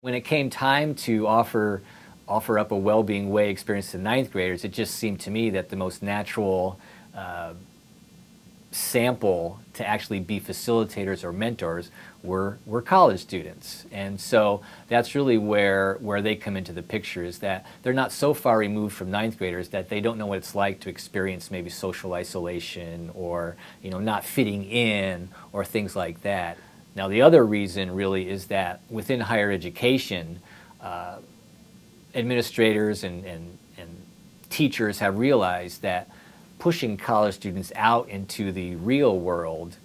When it came time to offer up a Wellbeing Way experience to ninth graders, it just seemed to me that the most natural sample to actually be facilitators or mentors were college students. And so that's really where they come into the picture, is that they're not so far removed from ninth graders that they don't know what it's like to experience maybe social isolation or not fitting in or things like that. Now the other reason really is that within higher education, administrators and teachers have realized that pushing college students out into the real world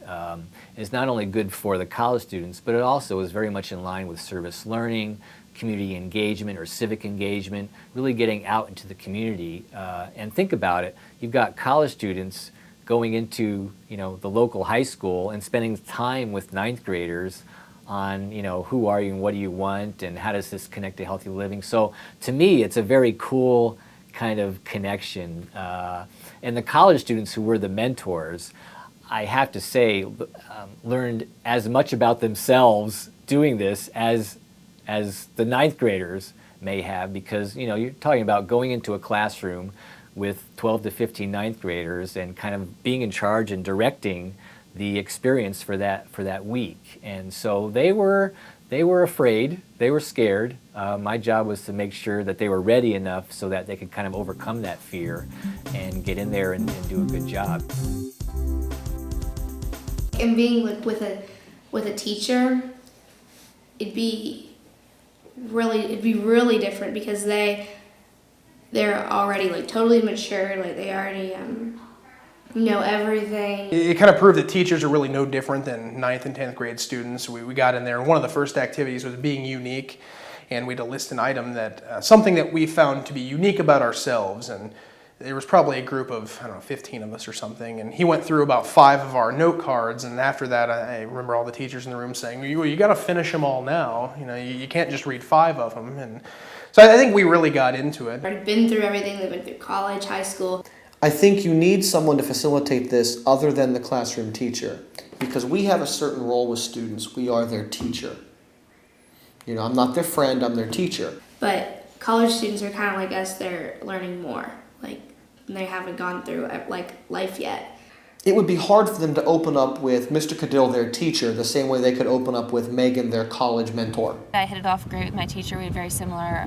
is not only good for the college students, but it also is very much in line with service learning, community engagement or civic engagement, really getting out into the community. And think about it, you've got college students going into the local high school and spending time with ninth graders on who are you and what do you want and how does this connect to healthy living. So to me, it's a very cool kind of connection. And the college students who were the mentors, I have to say, learned as much about themselves doing this as the ninth graders may have, because you're talking about going into a classroom with 12 to 15 ninth graders and kind of being in charge and directing the experience for that week. And so they were afraid, they were scared. My job was to make sure that they were ready enough so that they could kind of overcome that fear and get in there and do a good job. And being with a teacher, it'd be really different, because they're already totally mature, they already know everything. It kind of proved that teachers are really no different than 9th and 10th grade students. We got in there, and one of the first activities was being unique, and we had to list an item that, something that we found to be unique about ourselves. And there was probably a group of, 15 of us or something, and he went through about 5 of our note cards, and after that I remember all the teachers in the room saying, you got to finish them all now, you can't just read 5 of them. And so I think we really got into it. I've been through everything. They've been through college, high school. I think you need someone to facilitate this other than the classroom teacher, because we have a certain role with students. We are their teacher. I'm not their friend, I'm their teacher. But college students are kind of like us. They're learning more. They haven't gone through life yet. It would be hard for them to open up with Mr. Cadill, their teacher, the same way they could open up with Megan, their college mentor. I hit it off great with my teacher. We had very similar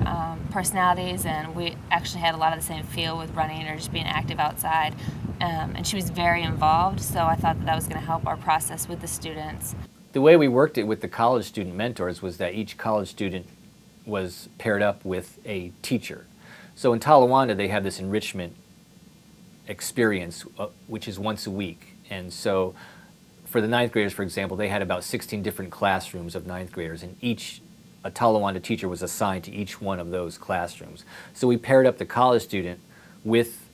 personalities, and we actually had a lot of the same feel with running or just being active outside. And she was very involved, so I thought that was going to help our process with the students. The way we worked it with the college student mentors was that each college student was paired up with a teacher. So in Talawanda, they have this enrichment experience, which is once a week. And so for the ninth graders, for example, they had about 16 different classrooms of ninth graders, and a Talawanda teacher was assigned to each one of those classrooms. So we paired up the college student with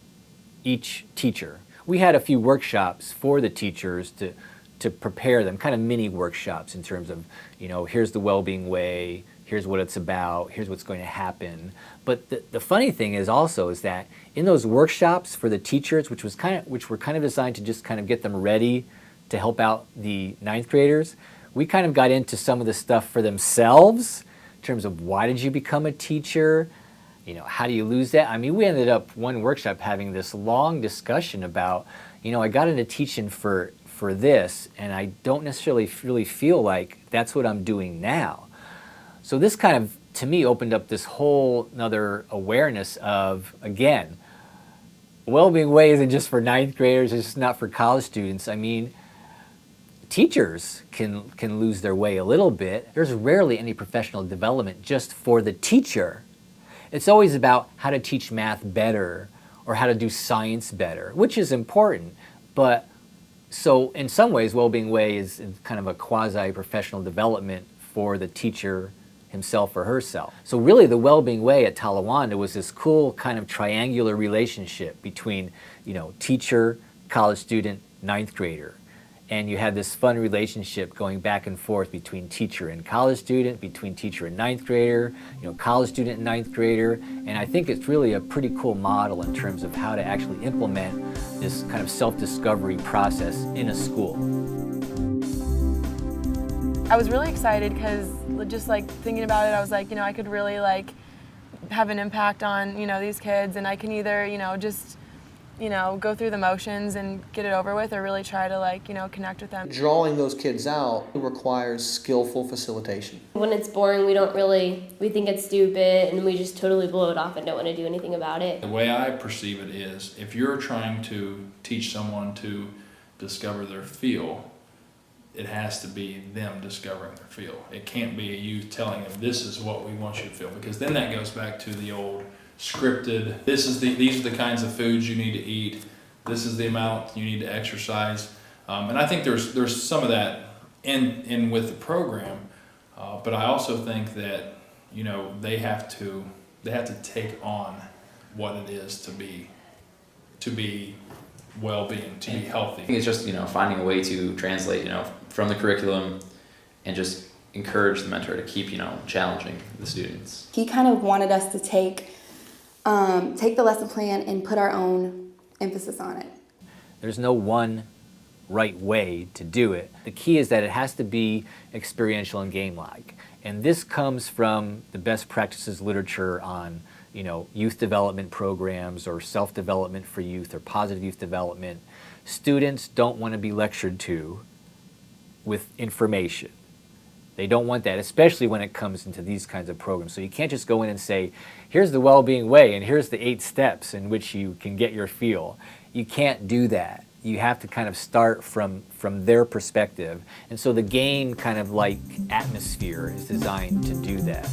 each teacher. We had a few workshops for the teachers to prepare them, kind of mini workshops in terms of, here's the Wellbeing Way, here's what it's about, here's what's going to happen. But the funny thing is that in those workshops for the teachers, which were kind of designed to just kind of get them ready to help out the ninth graders, we kind of got into some of the stuff for themselves in terms of why did you become a teacher? How do you lose that? I mean, we ended up one workshop having this long discussion about, I got into teaching for this, and I don't necessarily really feel like that's what I'm doing now. So this kind of, to me, opened up this whole another awareness of, again, Wellbeing Way isn't just for ninth graders, it's just not for college students. I mean, teachers can lose their way a little bit. There's rarely any professional development just for the teacher. It's always about how to teach math better or how to do science better, which is important. But so in some ways, Wellbeing Way is kind of a quasi-professional development for the teacher himself or herself. So really the Wellbeing Way at Talawanda was this cool kind of triangular relationship between, teacher, college student, ninth grader. And you had this fun relationship going back and forth between teacher and college student, between teacher and ninth grader, college student and ninth grader. And I think it's really a pretty cool model in terms of how to actually implement this kind of self-discovery process in a school. I was really excited because just like thinking about it, I was like, I could really like have an impact on, these kids, and I can either, just, go through the motions and get it over with, or really try to like, connect with them. Drawing those kids out requires skillful facilitation. When it's boring, we think it's stupid, and we just totally blow it off and don't want to do anything about it. The way I perceive it is, if you're trying to teach someone to discover their feel, it has to be them discovering their feel. It can't be you telling them, this is what we want you to feel, because then that goes back to the old scripted, these are the kinds of foods you need to eat, this is the amount you need to exercise. And I think there's some of that in with the program, but I also think that they have to take on what it is to be well-being, to be healthy. I think it's just finding a way to translate from the curriculum and just encourage the mentor to keep challenging the students. He kind of wanted us to take the lesson plan and put our own emphasis on it. There's no one right way to do it. The key is that it has to be experiential and game-like. And this comes from the best practices literature on youth development programs or self-development for youth or positive youth development. Students don't want to be lectured to with information. They don't want that, especially when it comes into these kinds of programs. So you can't just go in and say, here's the well-being way and here's the 8 steps in which you can get your feel. You can't do that. You have to kind of start from their perspective. And so the game kind of like atmosphere is designed to do that.